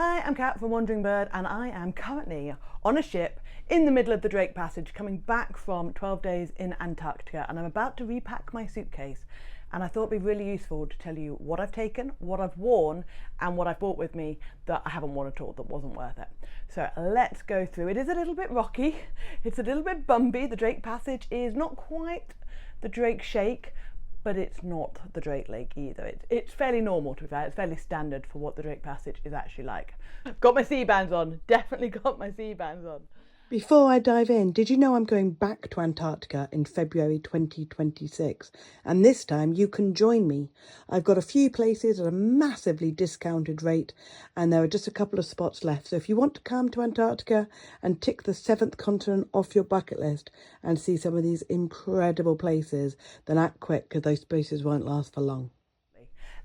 Hi, I'm Kat from Wandering Bird and I am currently on a ship in the middle of the Drake Passage coming back from 12 days in Antarctica, and I'm about to repack my suitcase, and I thought it'd be really useful to tell you what I've taken, what I've worn and what I've brought with me that I haven't worn at all, that wasn't worth it. So let's go through. It is a little bit rocky, it's a little bit bumpy. The Drake Passage is not quite the Drake Shake, but it's not the Drake Lake either. It's fairly normal, to be fair. It's fairly standard for what the Drake Passage is actually like. Got my sea bands on, definitely got my sea bands on. Before I dive in, did you know I'm going back to Antarctica in February 2026? And this time you can join me. I've got a few places at a massively discounted rate, and there are just a couple of spots left. So if you want to come to Antarctica and tick the 7th continent off your bucket list and see some of these incredible places, then act quick because those places won't last for long.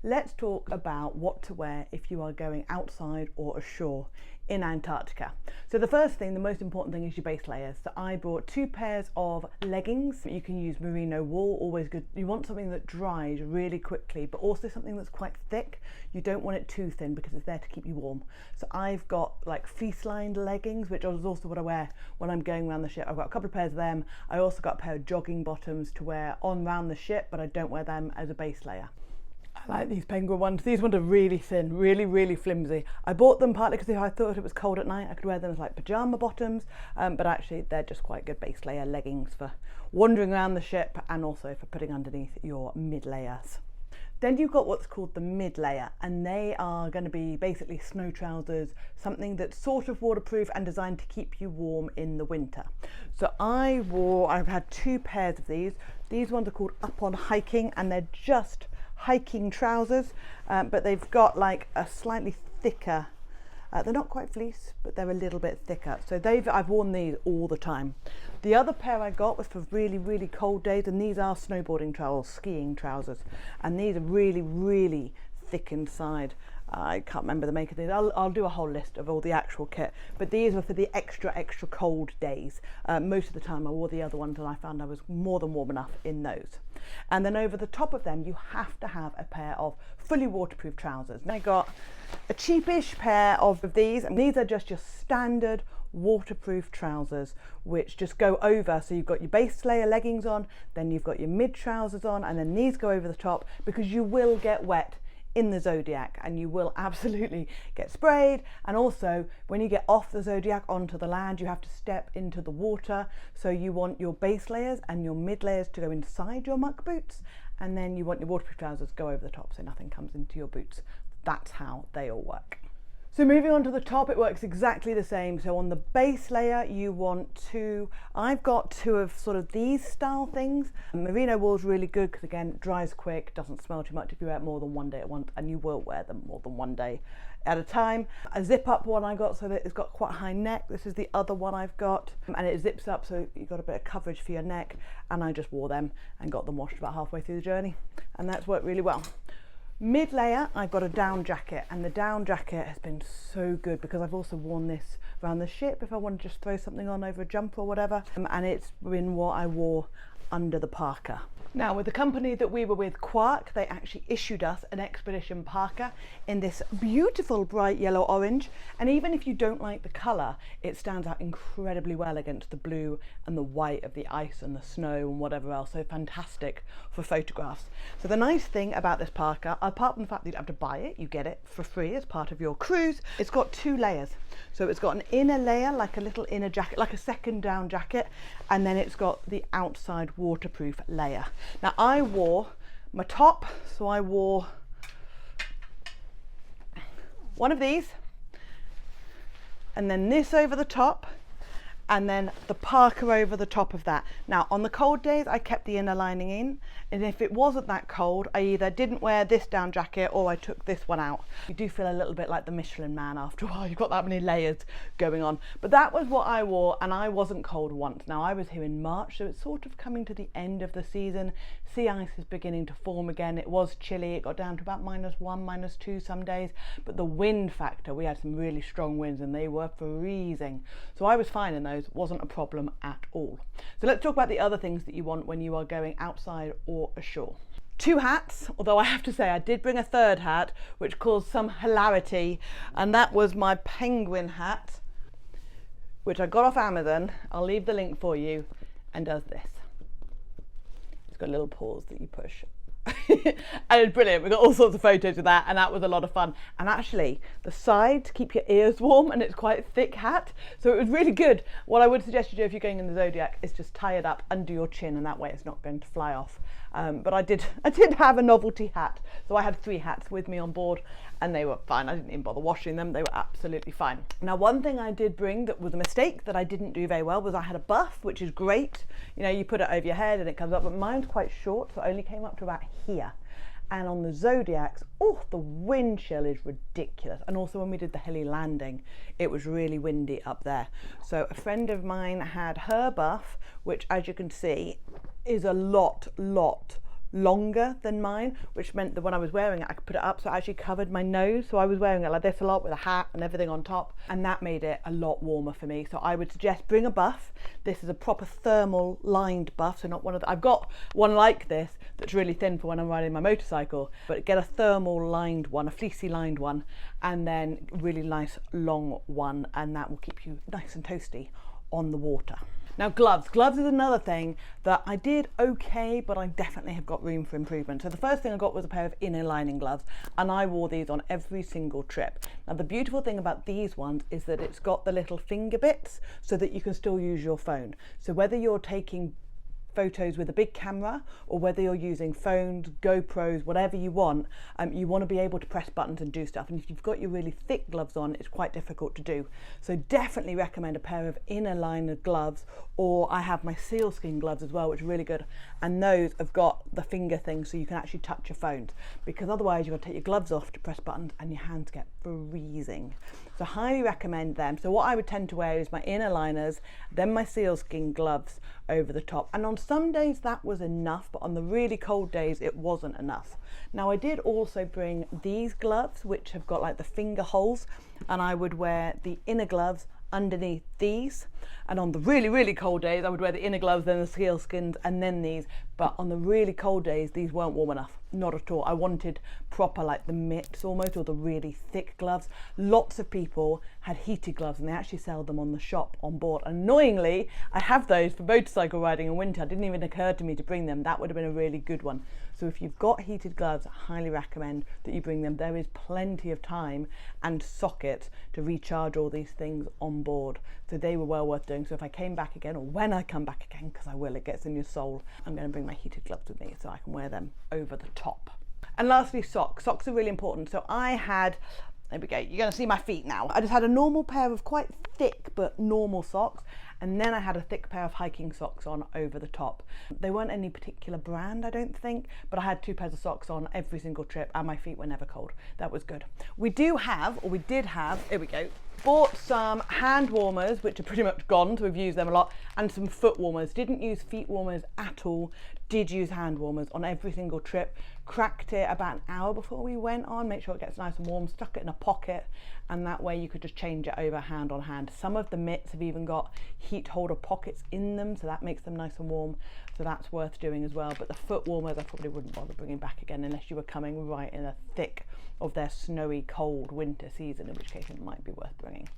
Let's talk about what to wear if you are going outside or ashore in Antarctica. So the first thing, the most important thing, is your base layers. So I brought 2 pairs of leggings. You can use merino wool, always good. You want something that dries really quickly, but also something that's quite thick. You don't want it too thin because it's there to keep you warm. So I've got like fleece-lined leggings, which is also what I wear when I'm going around the ship. I've got a couple of pairs of them. I also got a pair of jogging bottoms to wear on around the ship, but I don't wear them as a base layer. I like these penguin ones. These ones are really thin, really flimsy. I bought them partly because I thought it was cold at night, I could wear them as like pyjama bottoms, but actually they're just quite good base layer leggings for wandering around the ship and also for putting underneath your mid layers. Then you've got what's called the mid layer, and they are going to be basically snow trousers, something that's sort of waterproof and designed to keep you warm in the winter. So I've had 2 pairs of these. These ones are called Up On Hiking, and they're just hiking trousers, but they've got like a slightly thicker, they're not quite fleece, but they're a little bit thicker. So I've worn these all the time. The other pair I got was for really cold days, and these are snowboarding trousers, skiing trousers, and these are really thick inside. I can't remember the make of these. I'll do a whole list of all the actual kit, but these were for the extra cold days. Most of the time I wore the other ones and I found I was more than warm enough in those. And then over the top of them you have to have a pair of fully waterproof trousers. And I got a cheapish pair of these, and these are just your standard waterproof trousers which just go over. So you've got your base layer leggings on, then you've got your mid trousers on, and then these go over the top because you will get wet in the Zodiac and you will absolutely get sprayed. And also when you get off the Zodiac onto the land, you have to step into the water, so you want your base layers and your mid layers to go inside your muck boots, and then you want your waterproof trousers to go over the top so nothing comes into your boots. That's how they all work. So moving on to the top, it works exactly the same. So on the base layer you want to, I've got 2 of sort of these style things. Merino wool is really good because again it dries quick, doesn't smell too much if you wear it more than 1 day at once, and you will wear them more than 1 day at a time. A zip up one I got so that it's got quite a high neck. This is the other one I've got, and it zips up so you've got a bit of coverage for your neck, and I just wore them and got them washed about halfway through the journey, and that's worked really well. Mid layer I've got a down jacket, and the down jacket has been so good because I've also worn this around the ship if I want to just throw something on over a jumper or whatever, and it's been what I wore under the parka. Now with the company that we were with, Quark, they actually issued us an expedition parka in this beautiful bright yellow orange, and even if you don't like the colour, it stands out incredibly well against the blue and the white of the ice and the snow and whatever else. So fantastic for photographs. So the nice thing about this parka, apart from the fact that you don't have to buy it, you get it for free as part of your cruise, it's got 2 layers. So it's got an inner layer, like a little inner jacket, like a second down jacket, and then it's got the outside waterproof layer. Now I wore my top, so I wore one of these, and then this over the top, and then the parka over the top of that. Now on the cold days I kept the inner lining in, and if it wasn't that cold I either didn't wear this down jacket or I took this one out. You do feel a little bit like the Michelin Man after a while, you've got that many layers going on. But that was what I wore, and I wasn't cold once. Now I was here in March, so it's sort of coming to the end of the season. Sea ice is beginning to form again. It was chilly, it got down to about -1, -2 some days, but the wind factor, we had some really strong winds and they were freezing. So I was fine in those, wasn't a problem at all. So let's talk about the other things that you want when you are going outside or ashore. 2 hats, although I have to say I did bring a third hat, which caused some hilarity, and that was my penguin hat, which I got off Amazon. I'll leave the link for you, and does this. It's got a little paws that you push. And it's brilliant. We got all sorts of photos of that, and that was a lot of fun. And actually the sides keep your ears warm, and it's quite a thick hat, so it was really good. What I would suggest you do if you're going in the Zodiac is just tie it up under your chin, and that way it's not going to fly off. But I did have a novelty hat, so I had 3 hats with me on board, and they were fine. I didn't even bother washing them. They were absolutely fine. Now, one thing I did bring that was a mistake that I didn't do very well was I had a buff, which is great. You know, you put it over your head and it comes up, but mine's quite short, so it only came up to about here. And on the Zodiacs, oh, the wind chill is ridiculous. And also when we did the hilly landing, it was really windy up there. So a friend of mine had her buff, which as you can see is a lot longer than mine, which meant that when I was wearing it I could put it up, so it actually covered my nose. So I was wearing it like this a lot with a hat and everything on top, and that made it a lot warmer for me. So I would suggest bring a buff. This is a proper thermal lined buff, so not one of the, I've got one like this that's really thin for when I'm riding my motorcycle, but get a thermal lined one, a fleecy lined one, and then really nice long one, and that will keep you nice and toasty on the water. Now gloves. Gloves is another thing that I did okay, but I definitely have got room for improvement. So the first thing I got was a pair of inner lining gloves, and I wore these on every single trip. Now the beautiful thing about these ones is that it's got the little finger bits so that you can still use your phone. So whether you're taking photos with a big camera or whether you're using phones, GoPros, whatever you want to be able to press buttons and do stuff. And if you've got your really thick gloves on, it's quite difficult to do. So definitely recommend a pair of inner liner gloves, or I have my sealskin gloves as well, which are really good. And those have got the finger thing so you can actually touch your phones, because otherwise you've got to take your gloves off to press buttons and your hands get freezing. So highly recommend them. So what I would tend to wear is my inner liners, then my sealskin gloves over the top. And on some days that was enough, but on the really cold days it wasn't enough. Now I did also bring these gloves, which have got like the finger holes, and I would wear the inner gloves underneath these. And on the really cold days I would wear the inner gloves, then the sealskins, and then these. But on the really cold days these weren't warm enough, not at all. I wanted proper, like the mitts almost, or the really thick gloves. Lots of people had heated gloves, and they actually sell them on the shop on board. Annoyingly, I have those for motorcycle riding in winter. It didn't even occur to me to bring them. That would have been a really good one. So if you've got heated gloves, I highly recommend that you bring them. There is plenty of time and sockets to recharge all these things on board, so they were well worth doing. So if I came back again, or when I come back again, because I will, it gets in your soul, I'm going to bring my heated gloves with me so I can wear them over the top. And lastly, socks. Socks are really important. So I had, there we go, you're going to see my feet now. I just had a normal pair of quite thick but normal socks, and then I had a thick pair of hiking socks on over the top. They weren't any particular brand, I don't think, but I had 2 pairs of socks on every single trip, and my feet were never cold. That was good. We did have, here we go, bought some hand warmers, which are pretty much gone, so we've used them a lot, and some foot warmers. Didn't use feet warmers at all, did use hand warmers on every single trip. Cracked it about an hour before we went on, make sure it gets nice and warm, stuck it in a pocket, and that way you could just change it over hand on hand. Some of the mitts have even got heat holder pockets in them, so that makes them nice and warm, so that's worth doing as well. But the foot warmers I probably wouldn't bother bringing back again unless you were coming right in the thick of their snowy cold winter season, in which case it might be worth bringing.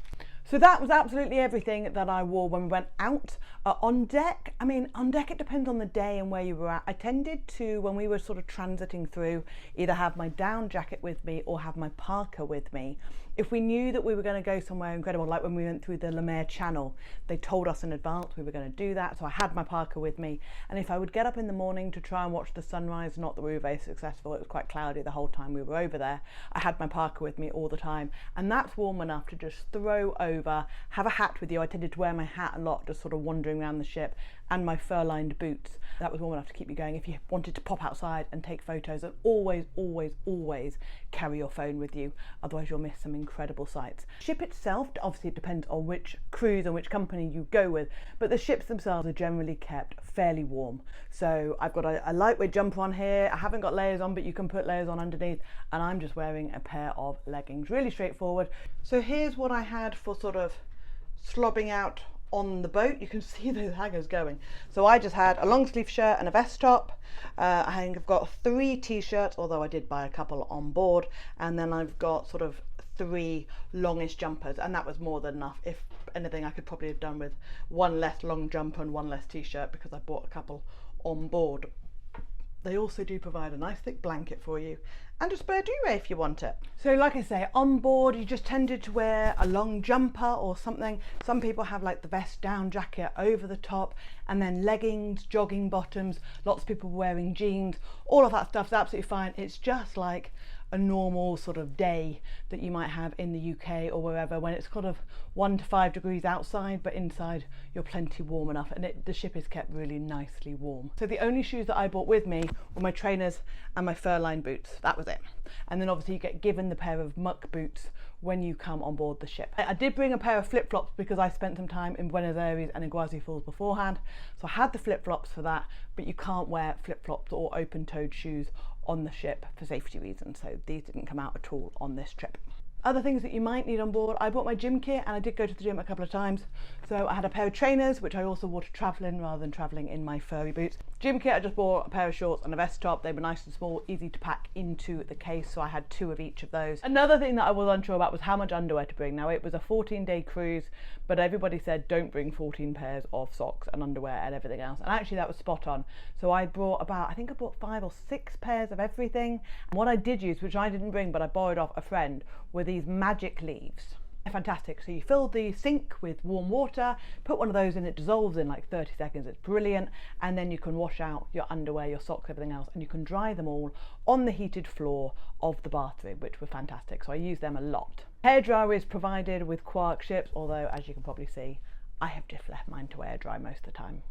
So that was absolutely everything that I wore when we went out. On deck, I mean, on deck it depends on the day and where you were at. I tended to, when we were sort of transiting through, either have my down jacket with me or have my parka with me. If we knew that we were going to go somewhere incredible, like when we went through the Le Maire Channel, they told us in advance we were going to do that, so I had my parka with me. And if I would get up in the morning to try and watch the sunrise, not that we were very successful, it was quite cloudy the whole time we were over there, I had my parka with me all the time, and that's warm enough to just throw over, have a hat with you. I tended to wear my hat a lot, just sort of wandering around the ship, and my fur-lined boots. That was warm enough to keep you going if you wanted to pop outside and take photos. And always carry your phone with you, otherwise you'll miss some incredible sights. Ship itself, obviously it depends on which cruise and which company you go with, but the ships themselves are generally kept fairly warm. So I've got a lightweight jumper on here. I haven't got layers on, but you can put layers on underneath, and I'm just wearing a pair of leggings. Really straightforward. So here's what I had for sort of slobbing out on the boat. You can see those hangers going. So I just had a long sleeve shirt and a vest top. I've got 3 t-shirts, although I did buy a couple on board, and then I've got sort of 3 longish jumpers, and that was more than enough. If anything, I could probably have done with 1 less long jumper and 1 less t-shirt because I bought a couple on board. They also do provide a nice thick blanket for you and a spare duvet if you want it. So like I say, on board you just tended to wear a long jumper or something. Some people have like the vest down jacket over the top, and then leggings, jogging bottoms, lots of people wearing jeans. All of that stuff's absolutely fine. It's just like a normal sort of day that you might have in the UK or wherever, when it's kind of 1 to 5 degrees outside, but inside you're plenty warm enough, and the ship is kept really nicely warm. So the only shoes that I brought with me were my trainers and my fur-lined boots. That was it. And then obviously you get given the pair of muck boots when you come on board the ship. I did bring a pair of flip-flops because I spent some time in Buenos Aires and in Iguazu Falls beforehand, so I had the flip-flops for that, but you can't wear flip-flops or open-toed shoes on the ship for safety reasons, so these didn't come out at all on this trip. Other things that you might need on board, I bought my gym kit, and I did go to the gym a couple of times. So I had a pair of trainers, which I also wore to travel in rather than travelling in my furry boots. Gym kit, I just bought a pair of shorts and a vest top. They were nice and small, easy to pack into the case, so I had 2 of each of those. Another thing that I was unsure about was how much underwear to bring. Now, it was a 14-day cruise, but everybody said don't bring 14 pairs of socks and underwear and everything else. And actually that was spot on. So I brought I think I bought 5 or 6 pairs of everything. And what I did use, which I didn't bring but I borrowed off a friend, were these magic leaves. They're fantastic. So you fill the sink with warm water, put one of those in, it dissolves in like 30 seconds. It's brilliant. And then you can wash out your underwear, your socks, everything else, and you can dry them all on the heated floor of the bathroom, which were fantastic. So I use them a lot. Hairdryer is provided with Quark ships, although as you can probably see, I have just left mine to air dry most of the time.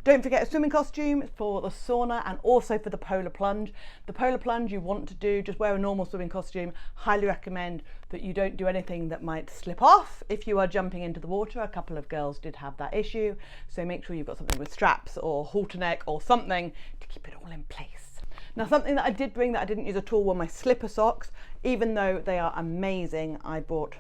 Don't forget a swimming costume for the sauna and also for the polar plunge. The polar plunge you want to do, just wear a normal swimming costume. Highly recommend that you don't do anything that might slip off if you are jumping into the water. A couple of girls did have that issue, so make sure you've got something with straps or halter neck or something to keep it all in place. Now, something that I did bring that I didn't use at all were my slipper socks. Even though they are amazing, I bought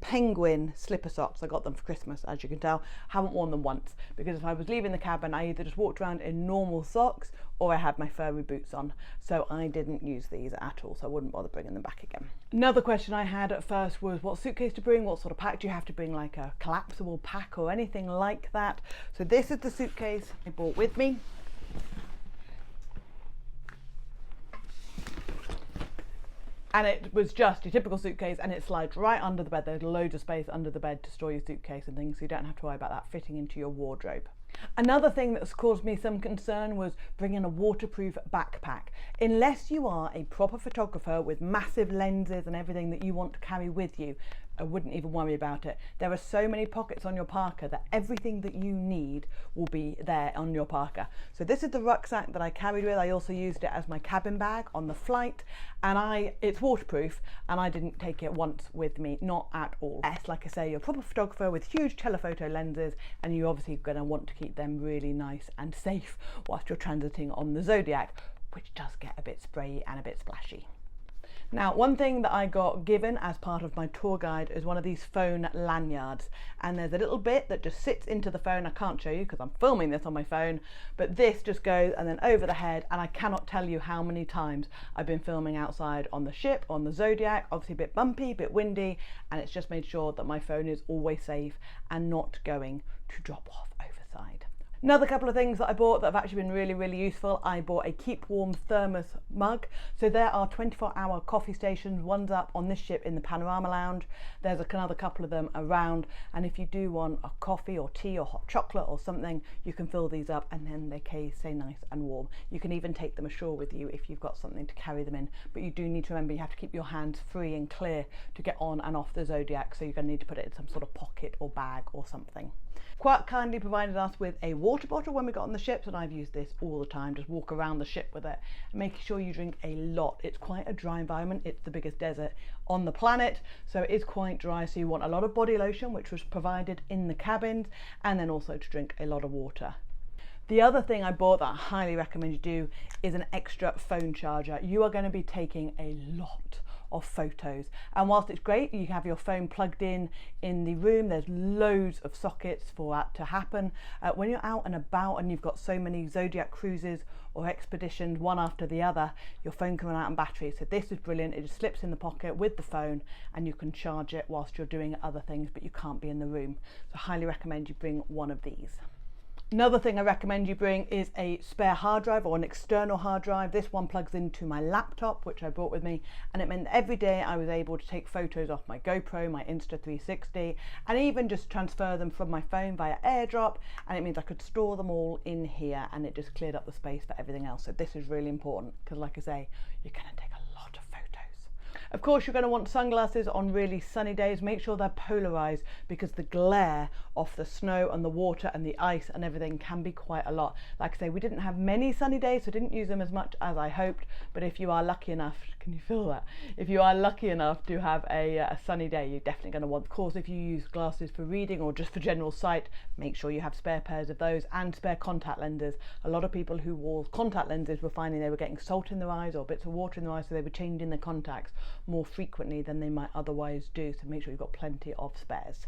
penguin slipper socks. I got them for Christmas, as you can tell. Haven't worn them once because if I was leaving the cabin, I either just walked around in normal socks or I had my furry boots on, so I didn't use these at all, so I wouldn't bother bringing them back again. Another question I had at first was what suitcase to bring, what sort of pack. Do you have to bring like a collapsible pack or anything like that? So this is the suitcase I brought with me. And it was just your typical suitcase, and it slides right under the bed. There's loads of space under the bed to store your suitcase and things, so you don't have to worry about that fitting into your wardrobe. Another thing that's caused me some concern was bringing a waterproof backpack. Unless you are a proper photographer with massive lenses and everything that you want to carry with you, I wouldn't even worry about it. There are so many pockets on your parka that everything that you need will be there on your parka. So this is the rucksack that I carried with. I also used it as my cabin bag on the flight, and it's waterproof, and I didn't take it once with me, not at all. Yes, like I say, you're a proper photographer with huge telephoto lenses, and you're obviously going to want to keep them really nice and safe whilst you're transiting on the Zodiac, which does get a bit sprayy and a bit splashy. Now, one thing that I got given as part of my tour guide is one of these phone lanyards, and there's a little bit that just sits into the phone. I can't show you because I'm filming this on my phone, but this just goes and then over the head, and I cannot tell you how many times I've been filming outside on the ship, on the Zodiac, obviously a bit bumpy, a bit windy, and it's just made sure that my phone is always safe and not going to drop off overside. Another couple of things that I bought that have actually been really, really useful. I bought a Keep Warm thermos mug. So there are 24-hour coffee stations. One's up on this ship in the Panorama Lounge. There's another couple of them around. And if you do want a coffee or tea or hot chocolate or something, you can fill these up and then they stay nice and warm. You can even take them ashore with you if you've got something to carry them in. But you do need to remember you have to keep your hands free and clear to get on and off the Zodiac. So you're going to need to put it in some sort of pocket or bag or something. Quark kindly provided us with a water bottle when we got on the ship, and I've used this all the time. Just walk around the ship with it, making sure you drink a lot. It's quite a dry environment. It's the biggest desert on the planet, so it is quite dry. So you want a lot of body lotion, which was provided in the cabins, and then also to drink a lot of water. The other thing I bought that I highly recommend you do is an extra phone charger. You are going to be taking a lot of photos. And whilst it's great, you have your phone plugged in the room, there's loads of sockets for that to happen. When you're out and about and you've got so many Zodiac cruises or expeditions one after the other, your phone can run out of battery. So this is brilliant. It just slips in the pocket with the phone and you can charge it whilst you're doing other things, but you can't be in the room. So I highly recommend you bring one of these. Another thing I recommend you bring is a spare hard drive or an external hard drive. This one plugs into my laptop, which I brought with me, and it meant that every day I was able to take photos off my GoPro, my Insta360, and even just transfer them from my phone via AirDrop, and it means I could store them all in here, and it just cleared up the space for everything else. So this is really important because, like I say, you're going to take a lot of photos. Of course, you're going to want sunglasses on really sunny days. Make sure they're polarized because the glare off the snow and the water and the ice and everything can be quite a lot. Like I say, we didn't have many sunny days, so I didn't use them as much as I hoped. But if you are lucky enough, can you feel that? If you are lucky enough to have a sunny day, you're definitely going to want. Of course, if you use glasses for reading or just for general sight, make sure you have spare pairs of those and spare contact lenses. A lot of people who wore contact lenses were finding they were getting salt in their eyes or bits of water in their eyes, so they were changing their contacts more frequently than they might otherwise do. So make sure you've got plenty of spares.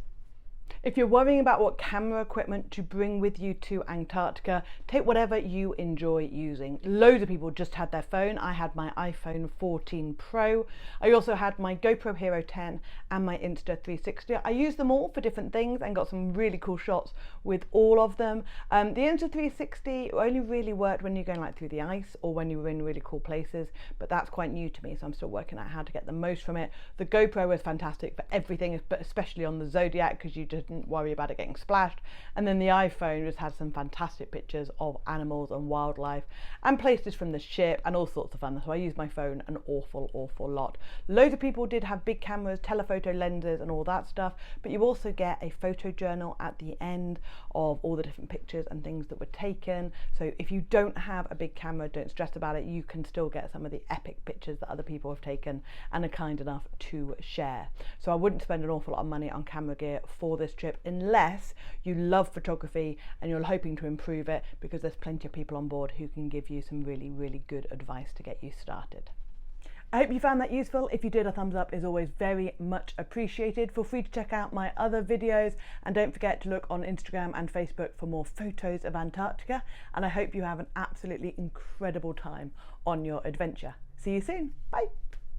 If you're worrying about what camera equipment to bring with you to Antarctica, take whatever you enjoy using. Loads of people just had their phone. I had my iPhone 14 Pro. I also had my GoPro Hero 10 and my Insta360. I used them all for different things and got some really cool shots with all of them. The Insta360 only really worked when you're going like through the ice or when you were in really cool places, but that's quite new to me, so I'm still working out how to get the most from it. The GoPro was fantastic for everything, but especially on the Zodiac because you didn't worry about it getting splashed. And then the iPhone just had some fantastic pictures of animals and wildlife and places from the ship and all sorts of fun. So I used my phone an awful lot. Loads of people did have big cameras, telephoto lenses and all that stuff, but you also get a photo journal at the end of all the different pictures and things that were taken. So if you don't have a big camera, don't stress about it. You can still get some of the epic pictures that other people have taken and are kind enough to share. So I wouldn't spend an awful lot of money on camera gear for this trip unless you love photography and you're hoping to improve it, because there's plenty of people on board who can give you some really good advice to get you started. I hope you found that useful. If you did, a thumbs up is always very much appreciated. Feel free to check out my other videos and don't forget to look on Instagram and Facebook for more photos of Antarctica, and I hope you have an absolutely incredible time on your adventure. See you soon. Bye.